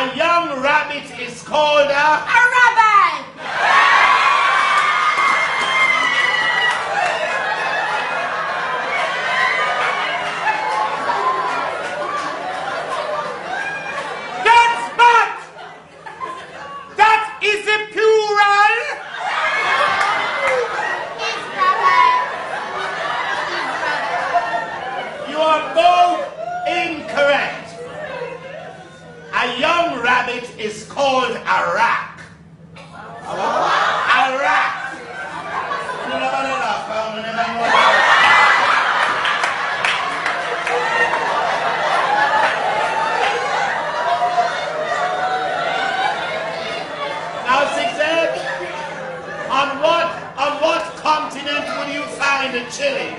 A young rabbit is called a rabbit. That's bad. That is a plural. You are both incorrect. A young rabbit is called a rat. A rat. Now, Zigzag, on what continent would you find a chili?